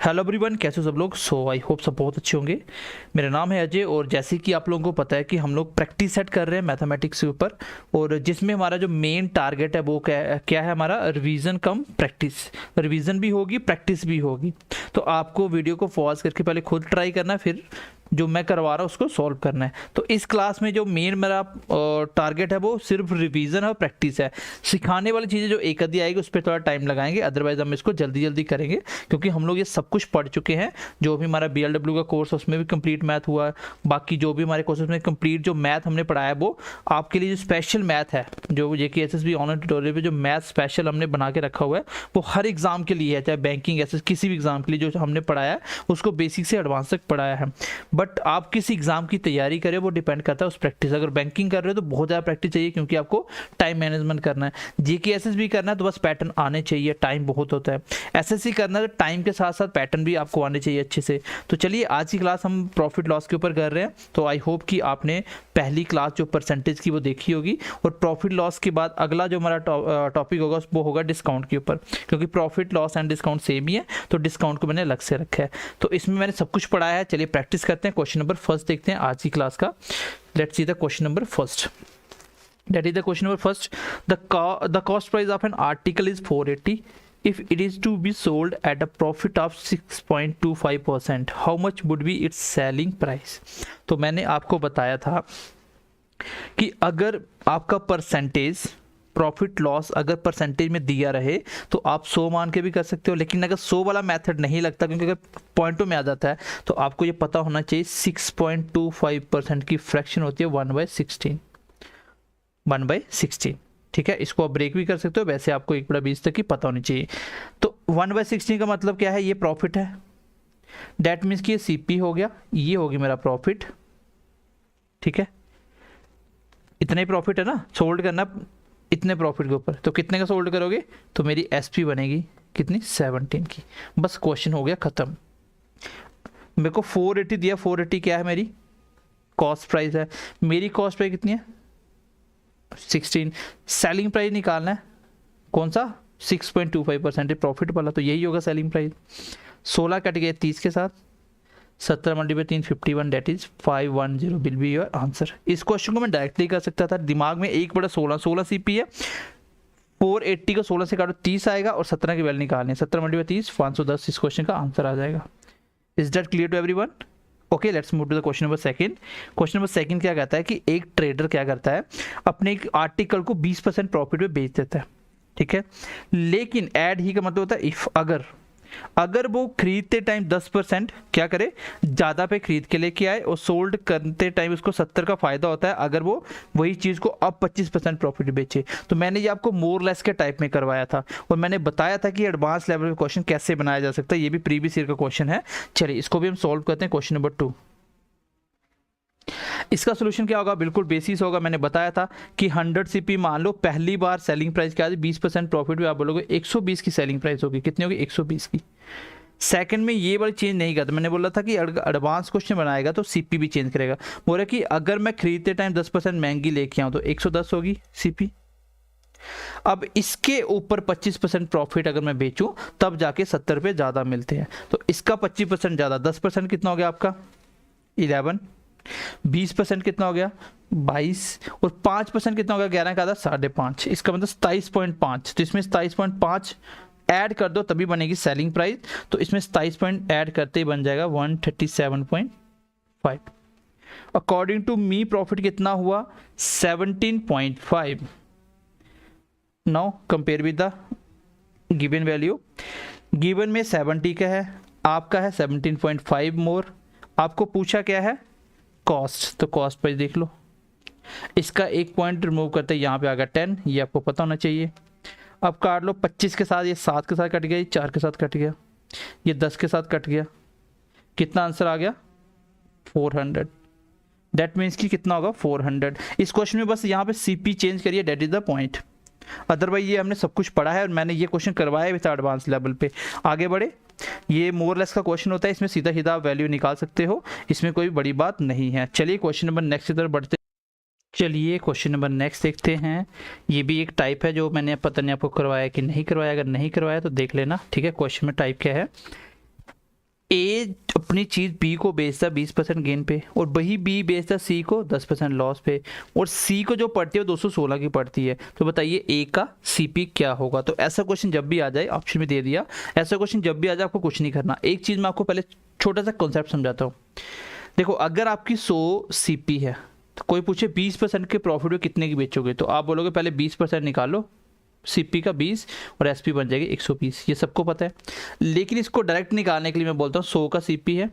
Hello everyone, कैसे हो सब लोग। आई होप सब बहुत अच्छे होंगे। मेरा नाम है अजय और जैसे कि आप लोगों को पता है कि हम लोग प्रैक्टिस सेट कर रहे हैं मैथमेटिक्स के ऊपर, और जिसमें हमारा जो मेन टारगेट है वो क्या है हमारा रिवीजन कम प्रैक्टिस। रिवीजन भी होगी, प्रैक्टिस भी होगी। तो आपको वीडियो को पॉज करके पहले खुद ट्राई करना है, फिर जो मैं करवा रहा हूँ उसको सॉल्व करना है। तो इस क्लास में जो मेन मेरा टारगेट है वो सिर्फ रिवीजन और प्रैक्टिस है। सिखाने वाली चीज़ें जो एक आधी आएगी उस पर थोड़ा टाइम लगाएंगे, अदरवाइज हम इसको जल्दी जल्दी करेंगे क्योंकि हम लोग ये सब कुछ पढ़ चुके हैं। जो भी हमारा BLW का कोर्स उसमें भी कंप्लीट मैथ हुआ है, बाकी जो भी हमारे कोर्सेज में कंप्लीट जो मैथ हमने पढ़ाया है वो आपके लिए जो स्पेशल मैथ है, जो JK SSB ऑनलाइन ट्यूटोरियल पे जो मैथ स्पेशल हमने बना के रखा हुआ है वो हर एग्जाम के लिए है, चाहे बैंकिंग एसएस किसी भी एग्जाम के लिए जो हमने पढ़ाया है उसको बेसिक से एडवांस तक पढ़ाया है। बट आप किस एग्जाम की तैयारी करें वो डिपेंड करता है उस प्रैक्टिस। अगर बैंकिंग कर रहे हो तो बहुत ज़्यादा प्रैक्टिस चाहिए क्योंकि आपको टाइम मैनेजमेंट करना है। JK SSB करना है तो बस पैटर्न आने चाहिए, टाइम बहुत होता है। SSC करना है तो टाइम के साथ साथ पैटर्न भी आपको आने चाहिए अच्छे से। तो चलिए आज की क्लास हम प्रॉफिट लॉस के ऊपर कर रहे हैं। तो आई होप कि आपने पहली क्लास जो परसेंटेज की वो देखी होगी, और प्रॉफिट लॉस के बाद अगला जो हमारा टॉपिक होगा वो होगा डिस्काउंट के ऊपर, क्योंकि profit loss and discount same ही है तो डिस्काउंट को मैंने अलग से रखा है। तो इसमें मैंने सब कुछ पढ़ाया है। चलिए प्रैक्टिस करते हैं। क्वेश्चन नंबर फर्स्ट देखते हैं आज की क्लास का। Let's see the question number first. That is the question number first. The cost price of an article is 480. If it is to be sold at a profit of 6.25%, how much would be its selling price? तो मैंने आपको बताया था कि अगर आपका percentage profit loss अगर percentage में दिया रहे तो आप 100 मान के भी कर सकते हो, लेकिन अगर 100 वाला मेथड नहीं लगता क्योंकि अगर पॉइंटों में आ जाता है तो आपको ये पता होना चाहिए 6.25% की फ्रैक्शन होती है 1/16। ठीक है, इसको आप ब्रेक भी कर सकते हो, वैसे आपको 1/20 तक की पता होनी चाहिए। तो 1/16 का मतलब क्या है, ये प्रॉफिट है। डेट मीन्स कि ये CP हो गया, ये होगी मेरा प्रॉफिट। ठीक है, इतना ही प्रॉफिट है ना, सोल्ड करना इतने प्रॉफिट के ऊपर। तो कितने का सोल्ड करोगे तो मेरी SP बनेगी कितनी, 17 की। बस क्वेश्चन हो गया खत्म। मेरे को 480 दिया, 480 क्या है, मेरी कॉस्ट प्राइस है। मेरी कॉस्ट प्राइस कितनी है, 16। सेलिंग प्राइस निकालना है, कौन सा, 6.25% प्रॉफिट वाला, तो यही होगा सेलिंग प्राइस। 16 कट गए 30 के साथ, 17 × 3 51, that is 510 will be your answer. इस क्वेश्चन को मैं डायरेक्टली कर सकता था, दिमाग में 1/16 CP है। 480 को 16 से काटो 30 आएगा और 17 की वैल्यू निकालनी है। 17 × 30 510 इस क्वेश्चन का आंसर आ जाएगा। Is that clear to everyone? Okay, let's move to the question number second. Question number second क्या कहता है कि एक ट्रेडर क्या करता है, अपने एक आर्टिकल को 20% प्रॉफिट में बेच देता है। ठीक है, लेकिन ऐड ही का मतलब होता है इफ, अगर वो खरीदते टाइम 10% क्या करे, ज़्यादा पे खरीद के लेके आए, और सोल्ड करते टाइम उसको 70 का फायदा होता है अगर वो वही चीज़ को अब 25% प्रॉफिट बेचे। तो मैंने ये आपको मोर लेस के टाइप में करवाया था, और मैंने बताया था कि एडवांस लेवल का क्वेश्चन कैसे बनाया जा सकता है। ये भी प्रीवियस ईयर का क्वेश्चन है। चलिए इसको भी हम सॉल्व करते हैं। क्वेश्चन नंबर 2, इसका सोल्यूशन क्या होगा, बिल्कुल बेसिस होगा। मैंने बताया था कि 100 CP मान लो, पहली बार सेलिंग प्राइस क्या है, 20% प्रॉफिट में आप बोलोगे 120 की सेलिंग प्राइस होगी। कितनी होगी, 120 की। सेकंड में ये वाली चेंज नहीं करता, मैंने बोला था कि एडवांस क्वेश्चन बनाएगा तो CP भी चेंज करेगा। बोला कि अगर मैं खरीदते टाइम 10% महंगी लेके आऊँ तो 110 होगी CP। अब इसके ऊपर 25% प्रॉफिट अगर मैं बेचूं तब जाके 70 पे ज़्यादा मिलते हैं। तो इसका 25% ज़्यादा, 10% कितना हो गया आपका, 11। 20% कितना हो गया, 22, और 5% कितना हो गया, 11 का आधा 5.5। इसका मतलब 27.5। तो इसमें 27.5 ऐड कर दो तभी बनेगी सेलिंग प्राइस। तो इसमें 27 पॉइंट ऐड करते ही बन जाएगा 137.5। अकॉर्डिंग टू मी प्रॉफिट कितना हुआ, 17.5। Now compare with the given value. Given में 70 का है, आपका है 17.5 मोर। आपको पूछा क्या है, कॉस्ट, तो कॉस्ट प्राइस देख लो। इसका एक पॉइंट रिमूव करते हैं, यहाँ पे आ गया 10, ये आपको पता होना चाहिए। अब काट लो 25 के साथ, ये 7 के साथ कट गया, ये 4 के साथ कट गया, ये 10 के साथ कट गया। कितना आंसर आ गया, 400। दैट मीन्स कि कितना होगा, 400। इस क्वेश्चन में बस यहाँ पे CP चेंज करिए, that is the point. Otherwise ये हमने सब कुछ पढ़ा है और मैंने ये क्वेश्चन करवाया भी था एडवांस लेवल पे। आगे बढ़े, ये मोर लेस का क्वेश्चन होता है, इसमें सीधा सीधा आप वैल्यू निकाल सकते हो, इसमें कोई बड़ी बात नहीं है। चलिए क्वेश्चन नंबर नेक्स्ट की तरफ बढ़ते। चलिए क्वेश्चन नंबर नेक्स्ट देखते हैं। ये भी एक टाइप है जो मैंने पता नहीं आपको करवाया कि नहीं करवाया, अगर नहीं करवाया तो देख लेना। ठीक है, क्वेश्चन में टाइप क्या है, ए अपनी चीज़ बी को बेचता 20% गेन पे, और वही बी बेचता सी को 10% लॉस पे, और सी को जो पड़ती है वो 216 की पड़ती है। तो बताइए ए का सीपी क्या होगा। तो ऐसा क्वेश्चन जब भी आ जाए, ऑप्शन में दे दिया, ऐसा क्वेश्चन जब भी आ जाए आपको कुछ नहीं करना। एक चीज़ मैं आपको पहले छोटा सा कॉन्सेप्ट समझाता हूँ। देखो, अगर आपकी 100 सीपी है तो कोई पूछे 20% के प्रॉफिट में कितने की बेचोगे, तो आप बोलोगे पहले 20% निकालो, सीपी का 20 और एसपी बन जाएगी 120, ये सबको पता है। लेकिन इसको डायरेक्ट निकालने के लिए मैं बोलता हूँ 100 का सीपी है,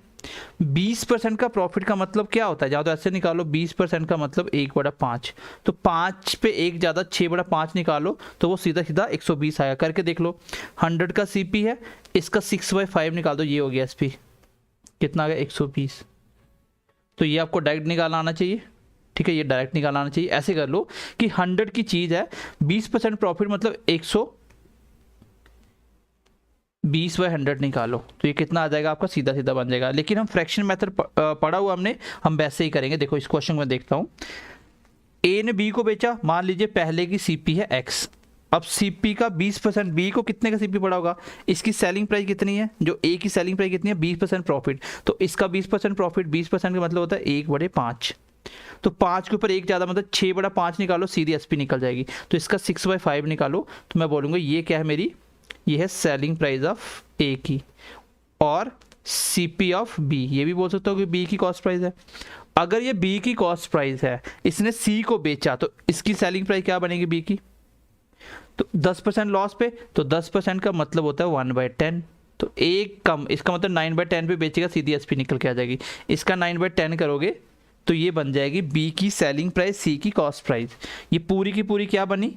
20% का प्रॉफिट का मतलब क्या होता है, या तो ऐसे निकालो 20% का मतलब 1/5, तो 5 पे 1 ज़्यादा 6/5 निकालो तो वो सीधा सीधा 120 आया। करके देख लो, 100 का सीपी है, इसका 6/5 निकाल दो, ये हो गया एसपी, कितना आ गया 120। तो ये आपको डायरेक्ट निकालना आना चाहिए, ठीक है, ये डायरेक्ट निकालना आना चाहिए। ऐसे कर लो कि 100 की चीज़ है, 20% प्रॉफिट मतलब 120/100 निकालो, तो ये कितना आ जाएगा आपका, सीधा सीधा बन जाएगा। लेकिन हम फ्रैक्शन मेथड पढ़ा हुआ हमने, हम वैसे ही करेंगे। देखो इस क्वेश्चन में देखता हूँ, ए ने बी को बेचा, मान लीजिए पहले की सीपी है एक्स, अब सीपी का 20%, बी को कितने का सीपी पड़ा होगा, इसकी सेलिंग प्राइस कितनी है, जो ए की सेलिंग प्राइस कितनी है 20% प्रॉफिट, तो इसका 20% प्रॉफिट, 20% का मतलब होता है 1/5, तो 5 के ऊपर 1 ज़्यादा मतलब 6/5 निकालो, सीधी एसपी निकल जाएगी। तो इसका 6/5 निकालो, तो मैं बोलूँगा ये क्या है मेरी, ये है सेलिंग प्राइस ऑफ ए की, और सीपी ऑफ बी, ये भी बोल सकते हो कि बी की कॉस्ट प्राइस है। अगर ये बी की कॉस्ट प्राइस है, इसने सी को बेचा, तो इसकी सेलिंग प्राइस क्या बनेगी बी की, तो 10% लॉस पे, तो 10% का मतलब होता है 1/10, तो एक कम, इसका मतलब 9/10 पे बेचेगा, सीधी एसपी निकल के आ जाएगी। इसका 9/10 करोगे तो ये बन जाएगी बी की सेलिंग प्राइस, सी की कॉस्ट प्राइस। ये पूरी की पूरी क्या बनी,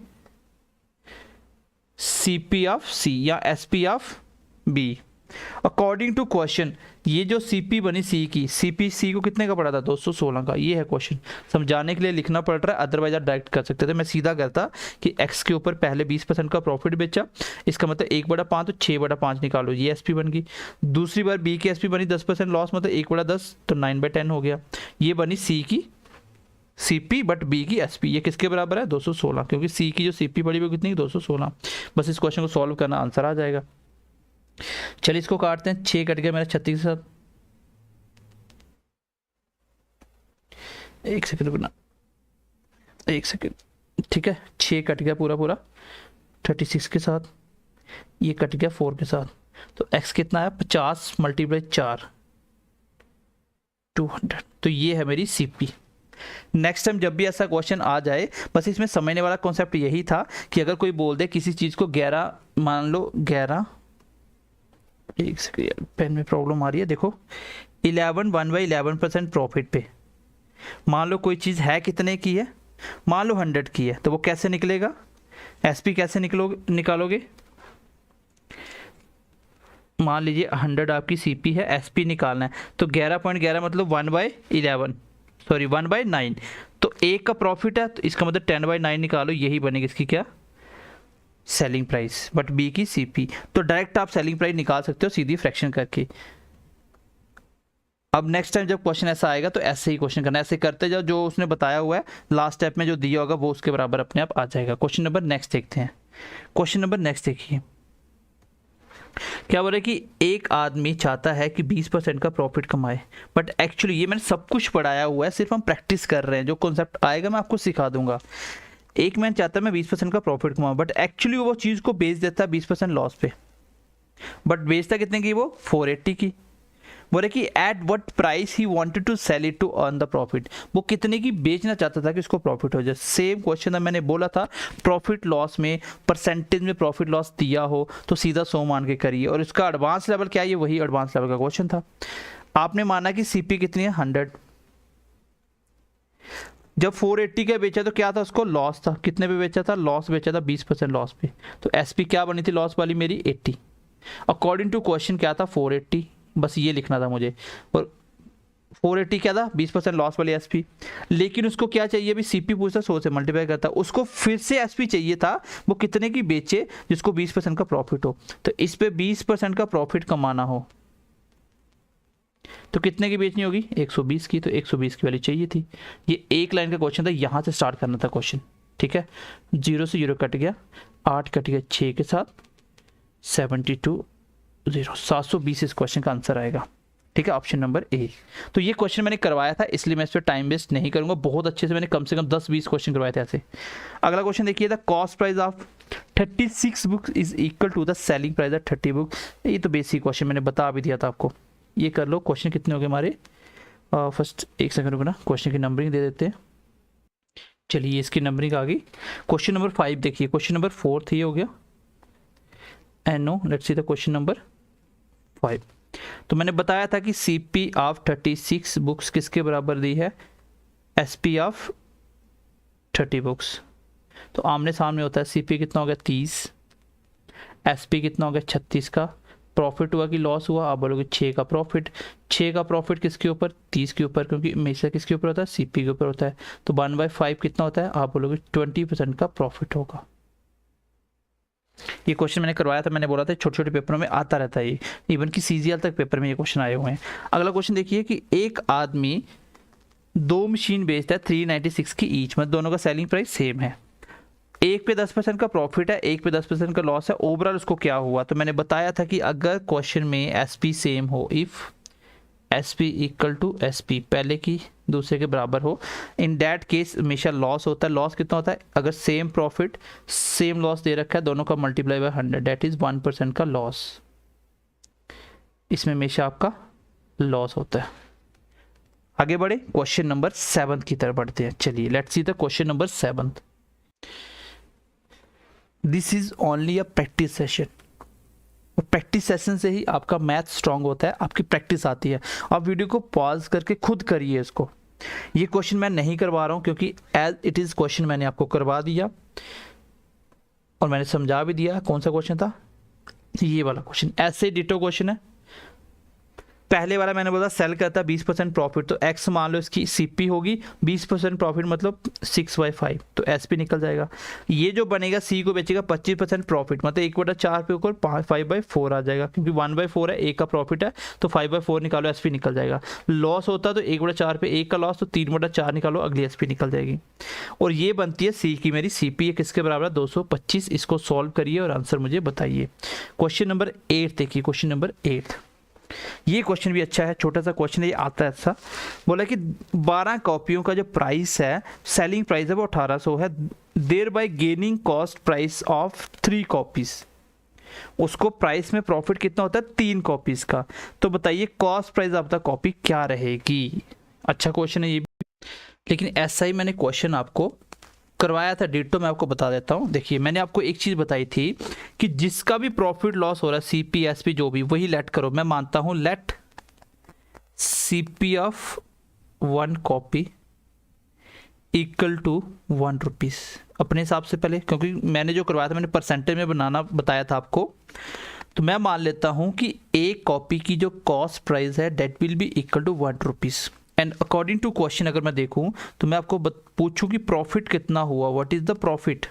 सीपी ऑफ सी या SP of B. According to question, ये जो सीपी बनी सी की, सीपी सी को कितने का पड़ा था 216 का, ये है क्वेश्चन। समझाने के लिए लिखना पड़ रहा है, अदरवाइज आप डायरेक्ट कर सकते थे। मैं सीधा करता कि एक्स के ऊपर पहले 20% का प्रॉफिट बेचा, इसका मतलब 1/5, तो 6/5 निकालो, ये एसपी बन गई। दूसरी बार बी की एसपी बनी 10% लॉस, मतलब 1/10, तो 9/10 हो गया। ये बनी सी की सीपी बट बी की एसपी, ये किसके बराबर है 216, क्योंकि सी की जो सीपी पड़ी वो कितनी 216। बस इस क्वेश्चन को सॉल्व करना, आंसर आ जाएगा। चलिए इसको काटते हैं, 6 कट गया मेरा 36 के साथ, 1 सेकंड बना, 1 सेकंड, ठीक है, 6 कट गया पूरा पूरा 36 के साथ, ये कट गया 4 के साथ, तो x कितना है 50 × 4 200, तो ये है मेरी सीपी। नेक्स्ट टाइम जब भी ऐसा क्वेश्चन आ जाए, बस इसमें समझने वाला कॉन्सेप्ट यही था कि अगर कोई बोल दे किसी चीज़ को 11, मान लो 11, एक सेकंड पेन में प्रॉब्लम आ रही है, देखो 11 1/11% प्रॉफिट पे, मान लो कोई चीज़ है कितने की है, मान लो 100 की है, तो वो कैसे निकलेगा, एसपी कैसे निकालोगे, मान लीजिए 100 आपकी सीपी है, एसपी निकालना है, तो 11.11 मतलब 1/11, सॉरी 1/9, तो एक का प्रॉफिट है, तो इसका मतलब 10/9 निकालो, यही बनेगी इसकी क्या सेलिंग प्राइस, बट बी की सीपी। तो डायरेक्ट आप सेलिंग प्राइस निकाल सकते हो सीधी फ्रैक्शन करके। अब नेक्स्ट टाइम जब क्वेश्चन ऐसा आएगा तो ऐसे ही क्वेश्चन करना, ऐसे करते जाओ, जो उसने बताया हुआ है लास्ट स्टेप में जो दिया होगा वो उसके बराबर अपने आप आ जाएगा। क्वेश्चन नंबर नेक्स्ट देखते हैं, क्वेश्चन नंबर नेक्स्ट देखिए, क्या बोल रहे कि एक आदमी चाहता है कि 20% का प्रॉफिट कमाए, बट एक्चुअली ये मैंने सब कुछ पढ़ाया हुआ है, सिर्फ हम प्रैक्टिस कर रहे हैं, जो कॉन्सेप्ट आएगा मैं आपको सिखा दूंगा। एक मैन चाहता है मैं 20% का प्रॉफिट कमाऊं, बट एक्चुअली वो चीज़ को बेच देता है 20% लॉस पे, बट बेचता कितने की, वो 480 की। बोले कि at what price he wanted to sell it to earn the profit, वो कितने की बेचना चाहता था कि उसको प्रॉफिट हो जाए। सेम क्वेश्चन था, मैंने बोला था प्रॉफिट लॉस में परसेंटेज में प्रॉफिट लॉस दिया हो तो सीधा 100 मान के करिए, और इसका एडवांस लेवल क्या है, ये वही एडवांस लेवल का क्वेश्चन था। आपने माना कि सीपी कितनी है 100, जब 480 का बेचा तो क्या था, उसको लॉस था, कितने पे बेचा था, लॉस बेचा था 20% लॉस पे, तो एसपी क्या बनी थी लॉस वाली मेरी 80। अकॉर्डिंग टू क्वेश्चन क्या था 480, बस ये लिखना था मुझे, और 480 क्या था 20% लॉस वाली एसपी। लेकिन उसको क्या चाहिए, अभी सीपी पूछता 100 से मल्टीप्लाई करता, उसको फिर से एसपी चाहिए था, वो कितने की बेचे जिसको 20% का प्रॉफिट हो, तो इस पे 20% का प्रॉफिट कमाना हो तो कितने की बेचनी होगी 120 की, तो 120 की वैल्यू चाहिए थी। ये एक लाइन का क्वेश्चन था, यहाँ से स्टार्ट करना था क्वेश्चन, ठीक है। 0 से 0 कट गया, 8 कट गया 6 के साथ, 72 720 इस क्वेश्चन का आंसर आएगा। ठीक है, ऑप्शन नंबर ए। तो ये क्वेश्चन मैंने करवाया था, इसलिए मैं इस पर टाइम वेस्ट नहीं करूंगा। बहुत अच्छे से मैंने कम से कम 10-20 क्वेश्चन करवाए थे ऐसे। अगला क्वेश्चन देखिए, the cost price of 36 books is equal to the selling price of 30 book. ये तो बेसिक क्वेश्चन मैंने बता भी दिया था आपको, ये कर लो। क्वेश्चन कितने हो गए हमारे? फर्स्ट एक सेकंड रुको ना, क्वेश्चन की नंबरिंग दे देते हैं। चलिए इसकी नंबरिंग आ गई। क्वेश्चन नंबर 5 देखिए, क्वेश्चन नंबर 4 ये हो गया। And now, let's see the question number 5। तो मैंने बताया था कि सीपी ऑफ 36 बुक्स किसके बराबर दी है? SP of 30 books. तो आमने सामने होता है। सीपी कितना हो गया? 30। एसपी कितना हो गया? 36 का। प्रॉफिट हुआ कि लॉस हुआ? आप बोलोगे 6 का प्रॉफिट। 6 का प्रॉफिट किसके ऊपर? 30 के ऊपर, क्योंकि हमेशा किसके ऊपर होता है? सीपी के ऊपर होता है। तो 1/5 कितना होता है? आप बोलोगे 20% का प्रॉफिट होगा। ये क्वेश्चन मैंने करवाया था, मैंने बोला था छोटे छोटे पेपरों में आता रहता है ये, इवन कि सीजीएल तक पेपर में ये क्वेश्चन आए हुए हैं। अगला क्वेश्चन देखिए कि एक आदमी 2 मशीन बेचता है 396 की ईच, मतलब दोनों का सेलिंग प्राइस सेम है। एक पे 10% का प्रॉफिट है, एक पे 10% का लॉस है। ओवरऑल उसको क्या हुआ? तो मैंने बताया था कि अगर क्वेश्चन में एसपी सेम हो, if SP equal to SP, पहले की दूसरे के बराबर हो, इन दैट केस हमेशा लॉस होता है। लॉस कितना होता है? अगर सेम प्रॉफिट सेम लॉस दे रखा है, दोनों का मल्टीप्लाई बाय 100, दैट इज 1% का लॉस। इसमें हमेशा आपका लॉस होता है। आगे बढ़े, क्वेश्चन नंबर 7 की तरफ बढ़ते हैं। चलिए let's see the question number 7। This is only a practice session. Practice session से ही आपका मैथ स्ट्रांग होता है, आपकी प्रैक्टिस आती है। आप वीडियो को पॉज करके खुद करिए इसको। ये क्वेश्चन मैं नहीं करवा रहा हूं, क्योंकि एज इट इज क्वेश्चन मैंने आपको करवा दिया और मैंने समझा भी दिया। कौन सा क्वेश्चन था? ये वाला क्वेश्चन। ऐसे डिटो क्वेश्चन है। पहले वाला मैंने बोला सेल करता है 20% प्रॉफिट, तो एक्स मान लो इसकी सीपी होगी। 20% प्रॉफिट मतलब 6/5, तो एसपी निकल जाएगा। ये जो बनेगा सी को बेचेगा 25% प्रॉफिट, मतलब 1/4 पे ऊपर 5/4 आ जाएगा, क्योंकि 1/4 है, एक का प्रॉफिट है, तो 5/4 निकालो, एसपी निकल जाएगा। लॉस होता तो 1/4 पे एक का लॉस, तो 3/4 निकालो, अगली एसपी निकल जाएगी। और ये बनती है सी की मेरी सीपी किसके बराबर है? 225। इसको सॉल्व करिए और आंसर मुझे बताइए। क्वेश्चन नंबर 8 देखिए, क्वेश्चन नंबर 8। ये क्वेश्चन भी अच्छा है, छोटा सा क्वेश्चन है, ये आता है ऐसा। बोला कि 12 कॉपियों का जो प्राइस है, सेलिंग प्राइस है वो 1800 है, thereby gaining cost price of 3 copies. उसको प्राइस में प्रॉफिट कितना होता है? 3 कॉपीज का। तो बताइए cost price of the copy क्या रहेगी? अच्छा क्वेश्चन है ये भी, लेकिन ऐसा ही मैंने क्वेश्चन आपको करवाया था डिटो। मैं आपको बता देता हूँ। देखिए मैंने आपको एक चीज़ बताई थी कि जिसका भी प्रॉफिट लॉस हो रहा है, सीपी एसपी जो भी, वही लेट करो। मैं मानता हूँ let CP of 1 copy equal to 1 rupees अपने हिसाब से पहले, क्योंकि मैंने जो करवाया था मैंने परसेंटेज में बनाना बताया था आपको। तो मैं मान लेता हूँ कि एक कॉपी की जो कॉस्ट प्राइस है that will be equal to 1 rupees. And according to question अगर मैं देखूं तो मैं आपको पूछूं कि प्रॉफिट कितना हुआ, व्हाट इज द प्रॉफिट?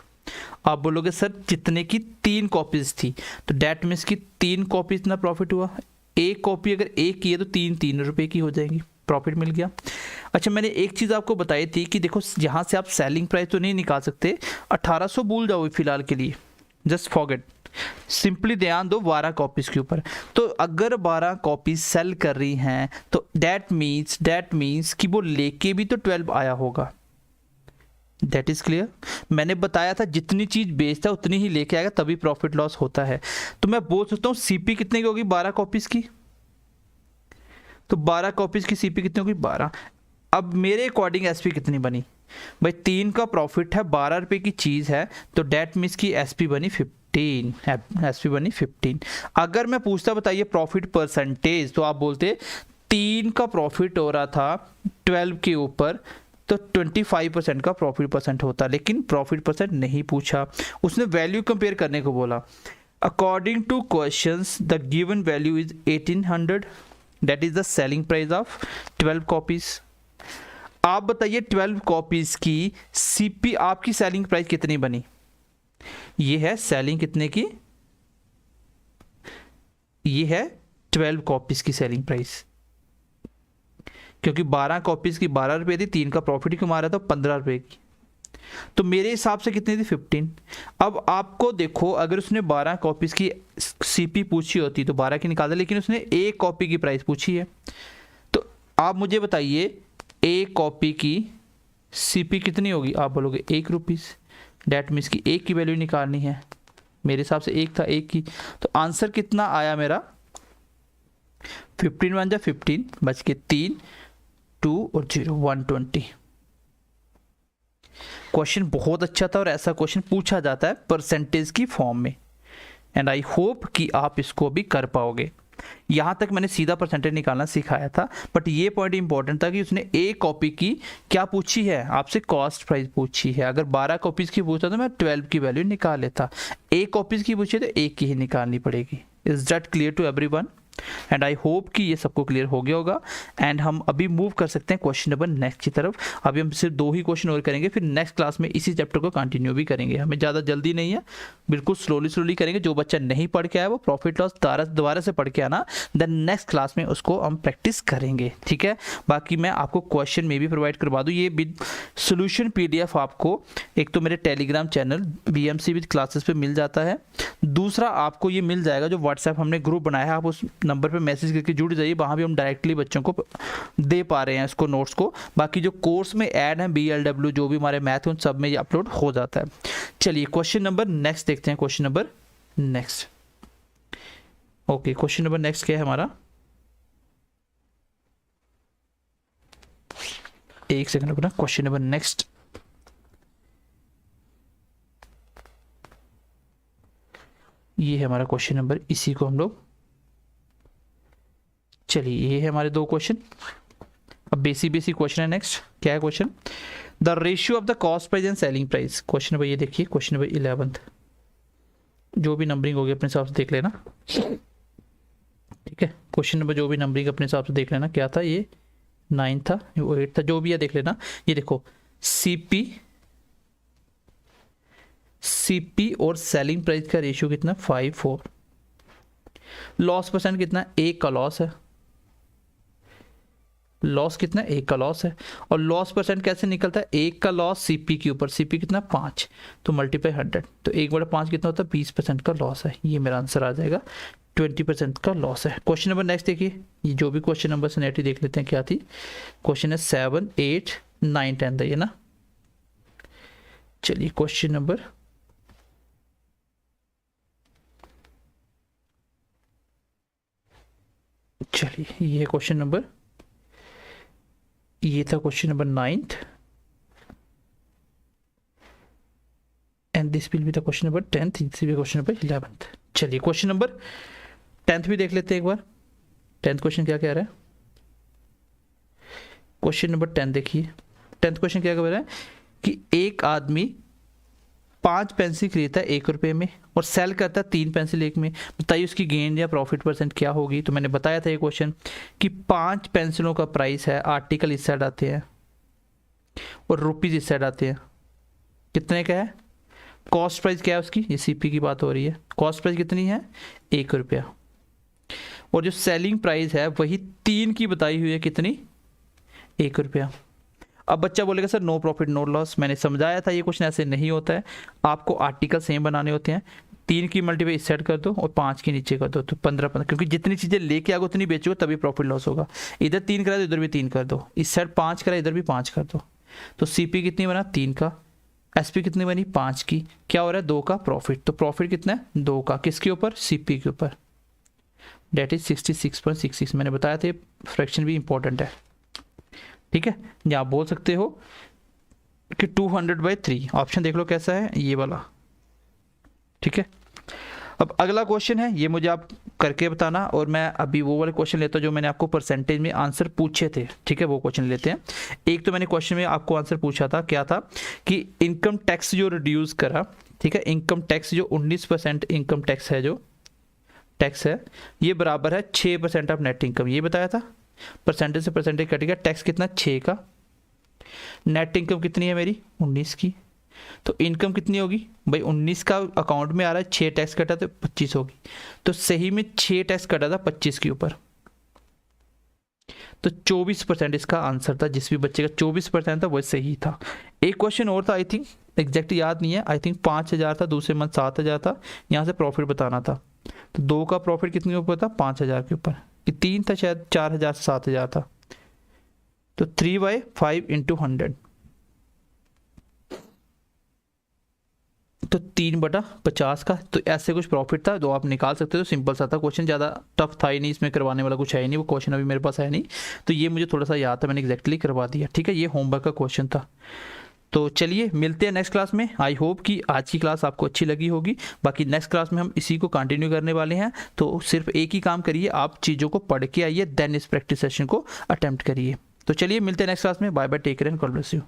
आप बोलोगे सर जितने की 3 कॉपीज थी, तो डेट मीन्स की 3 कॉपी इतना प्रॉफिट हुआ। एक कॉपी अगर एक की है तो 3 रुपए की हो जाएगी, प्रॉफिट मिल गया। अच्छा मैंने एक चीज़ आपको बताई थी कि देखो यहाँ से आप सेलिंग प्राइस तो नहीं निकाल सकते, 1800 भूल जाओ फिलहाल के लिए, जस्ट फॉरगेट, सिंपली ध्यान दो 12 कॉपीज के ऊपर। तो अगर 12 कॉपीज सेल कर रही हैं तो दैट मीन्स कि वो लेके भी तो 12 आया होगा। That is clear. मैंने बताया था जितनी चीज बेचता है उतनी ही लेके आएगा, तभी प्रॉफिट लॉस होता है। तो मैं बोल सकता हूँ सीपी कितने की होगी? 12 कॉपीज की। तो 12 कॉपीज की सीपी कितनी होगी? 12। अब मेरे अकॉर्डिंग एसपी कितनी बनी भाई? 3 का प्रॉफिट है, 12 रुपए की चीज है, तो डेट मीन्स की एसपी बनी 15, एसपी बनी 15। अगर मैं पूछता बताइए प्रॉफिट परसेंटेज, तो आप बोलते 3 का प्रॉफिट हो रहा था 12 के ऊपर, तो 25% का प्रॉफिट परसेंट होता, लेकिन प्रॉफिट परसेंट नहीं पूछा, उसने वैल्यू कंपेयर करने को बोला। According two questions the given value is 1800, that is the selling price of 12 copies. आप बताइए 12 कॉपीज की सीपी आपकी सेलिंग प्राइस कितनी बनी? ये है सेलिंग कितने की? ये है 12 कॉपीज की सेलिंग प्राइस, क्योंकि 12 कॉपीज की 12 रुपए थी, 3 का प्रॉफिट ही कमा रहा था 15 रुपए की, तो मेरे हिसाब से कितनी थी? 15। अब आपको देखो अगर उसने 12 कॉपीज की सीपी पूछी होती तो 12 की निकाल दे, लेकिन उसने एक कॉपी की प्राइस पूछी है। तो आप मुझे बताइए एक कॉपी की सीपी कितनी होगी? आप बोलोगे 1 रुपीज़, डैट मीन्स की एक की वैल्यू निकालनी है। मेरे हिसाब से एक था, एक की। तो आंसर कितना आया मेरा? 15 1 जा 15, बच के 3, 2 और 0, 120। क्वेश्चन बहुत अच्छा था और ऐसा क्वेश्चन पूछा जाता है परसेंटेज की फॉर्म में, एंड आई होप कि आप इसको भी कर पाओगे। यहाँ तक मैंने सीधा परसेंटेज निकालना सिखाया था, बट ये पॉइंट इंपॉर्टेंट था कि उसने एक कॉपी की क्या पूछी है आपसे? कॉस्ट प्राइस पूछी है। अगर 12 कॉपीज़ की पूछता तो मैं 12 की वैल्यू निकाल लेता। एक कॉपीज़ की पूछी तो एक की ही निकालनी पड़ेगी। Is that clear to everyone? And I hope कि ये सबको क्लियर हो गया होगा। एंड हम अभी मूव कर सकते हैं क्वेश्चन नंबर नेक्स्ट की तरफ। अभी हम सिर्फ 2 ही क्वेश्चन और करेंगे, फिर नेक्स्ट क्लास में इसी चैप्टर को कंटिन्यू भी करेंगे। हमें ज़्यादा जल्दी नहीं है, बिल्कुल स्लोली करेंगे। जो बच्चा नहीं पढ़ के आया वो प्रॉफिट लॉस दोबारा से पढ़ के आना, देन नेक्स्ट क्लास में उसको हम प्रैक्टिस करेंगे, ठीक है। बाकी मैं आपको क्वेश्चन में भी प्रोवाइड करवा दूँ, ये विद सोल्यूशन PDF आपको एक तो मेरे Telegram channel BMC with classes पे मिल जाता है, दूसरा आपको ये मिल जाएगा जो व्हाट्सएप हमने ग्रुप बनाया है, आप उस नंबर पे मैसेज करके जुड़ जाइए। वहाँ भी हम डायरेक्टली बच्चों को दे पा रहे हैं इसको, नोट्स को। बाकी जो कोर्स में ऐड है BLW जो भी हमारे मैथ है उन सब में ये अपलोड हो जाता है। चलिए क्वेश्चन नंबर नेक्स्ट देखते हैं। Question number next, okay, question number next क्या है हमारा? एक सेकंड रुकना। क्वेश्चन नंबर नेक्स्ट, ये है हमारा क्वेश्चन नंबर, इसी को हम लोग, चलिए ये है हमारे 2 क्वेश्चन। अब बेसिक क्वेश्चन है। नेक्स्ट क्या है question? The ratio of the cost price and selling price. Question number ये देखिए, क्वेश्चन नंबर 11, जो भी नंबरिंग होगी अपने हिसाब से देख लेना, ठीक है। क्वेश्चन नंबर जो भी नंबरिंग अपने हिसाब से देख लेना, क्या था ये? 9 था, वो 8 था, जो भी है देख लेना। ये देखो सीपी और सेलिंग प्राइस का रेशियो कितना? 5:4। लॉस परसेंट कितना? 1 का लॉस है। लॉस कितना? 1 का लॉस है। और लॉस परसेंट कैसे निकलता है? 1 का लॉस सीपी के ऊपर, सीपी कितना? 5, तो मल्टीप्लाई 100, तो 1/5 कितना होता है? 20% का लॉस है। ये मेरा आंसर आ जाएगा, 20% का लॉस है। क्वेश्चन नंबर नेक्स्ट देखिए, ये जो भी क्वेश्चन नंबर सिनेरियो देख लेते हैं क्या थी। क्वेश्चन है 7, 8, 9, 10 ये ना। चलिए क्वेश्चन नंबर, चलिए ये क्वेश्चन नंबर, ये था question number 9th, and this will be the question number 10th, this will be question number 11th। चलिए क्वेश्चन नंबर 10th भी देख लेते हैं एक बार। 10th क्वेश्चन क्या कह रहा है? क्वेश्चन नंबर 10 देखिए। 10th क्वेश्चन क्या कह रहा है कि एक आदमी 5 पेंसिल खरीदता है 1 रुपये में और सेल करता है 3 पेंसिल 1 में। बताइए उसकी गेन या प्रॉफिट परसेंट क्या होगी? तो मैंने बताया था ये क्वेश्चन कि 5 पेंसिलों का प्राइस है, आर्टिकल इस साइड आते हैं और रुपीज़ इस साइड आते हैं। कितने का है? कॉस्ट प्राइस क्या है उसकी? ये सीपी की बात हो रही है। कॉस्ट प्राइस कितनी है? 1 रुपया। और जो सेलिंग प्राइस है वही 3 की बताई हुई है, कितनी? 1 रुपया। अब बच्चा बोलेगा sir no profit no loss. मैंने समझाया था ये क्वेश्चन ऐसे नहीं होता है, आपको आर्टिकल सेम बनाने होते हैं। 3 की मल्टीप्लाई इस साइड कर दो और 5 के नीचे कर दो, तो 15, क्योंकि जितनी चीज़ें लेके आओगे उतनी बेचोगे तभी प्रॉफिट लॉस होगा। इधर 3 करा तो इधर भी 3 कर दो, इस साइड 5 करा इधर भी 5 कर दो, तो सीपी कितनी बना? 3 का। एसपी कितनी बनी? 5 की। क्या हो रहा है? 2 का प्रॉफिट। तो प्रॉफिट कितना है? 2 का। किसके ऊपर? सीपी के ऊपर, डेट इज 66.66। मैंने बताया था फ्रैक्शन भी इंपॉर्टेंट है, ठीक है। या आप बोल सकते हो कि 200/3। ऑप्शन देख लो कैसा है, ये वाला, ठीक है। अब अगला क्वेश्चन है, ये मुझे आप करके बताना, और मैं अभी वो वाले क्वेश्चन लेता हूँ जो मैंने आपको परसेंटेज में आंसर पूछे थे, ठीक है। वो क्वेश्चन लेते हैं। एक तो मैंने क्वेश्चन में आपको आंसर पूछा था, क्या था कि इनकम टैक्स जो रिड्यूस करा, ठीक है, इनकम टैक्स जो 19% इनकम टैक्स है, जो टैक्स है, ये बराबर है 6% ऑफ नेट इनकम। ये बताया था। परसेंटेज से परसेंटेज कटेगा, टैक्स कितना? 6 का। नेट इनकम कितनी है मेरी? 19 की। तो इनकम कितनी होगी भाई? 19 का अकाउंट में आ रहा है, 6 टैक्स कटा तो 25 होगी। तो सही में 6 टैक्स कटा था 25 के ऊपर, तो 24% इसका आंसर था। जिस भी बच्चे का 24% था वो सही था। एक क्वेश्चन और था, आई थिंक एग्जैक्ट याद नहीं है, आई थिंक 5,000 था, दूसरे मंथ 7,000 था। यहाँ से प्रॉफिट बताना था। तो 2 का प्रॉफिट कितने के ऊपर था, 5,000 के ऊपर, कि 3 था शायद, 4,000 से 7,000 था, तो 3/5 इंटू 100, तो 3/50 का। तो ऐसे कुछ प्रॉफिट था, तो आप निकाल सकते हो। सिंपल सा था क्वेश्चन, ज़्यादा टफ था ही नहीं, इसमें करवाने वाला कुछ है ही नहीं, वो क्वेश्चन अभी मेरे पास है नहीं, तो ये मुझे थोड़ा सा याद था, मैंने एग्जैक्टली करवा दिया। ठीक है, ये होमवर्क का क्वेश्चन था। तो चलिए मिलते हैं नेक्स्ट क्लास में। आई होप कि आज की क्लास आपको अच्छी लगी होगी। बाकी नेक्स्ट क्लास में हम इसी को कंटिन्यू करने वाले हैं। तो सिर्फ एक ही काम करिए, आप चीज़ों को पढ़ के आइए, देन इस प्रैक्टिस सेशन को अटेम्प्ट करिए। तो चलिए मिलते हैं नेक्स्ट क्लास में। Bye bye, take care and God bless you.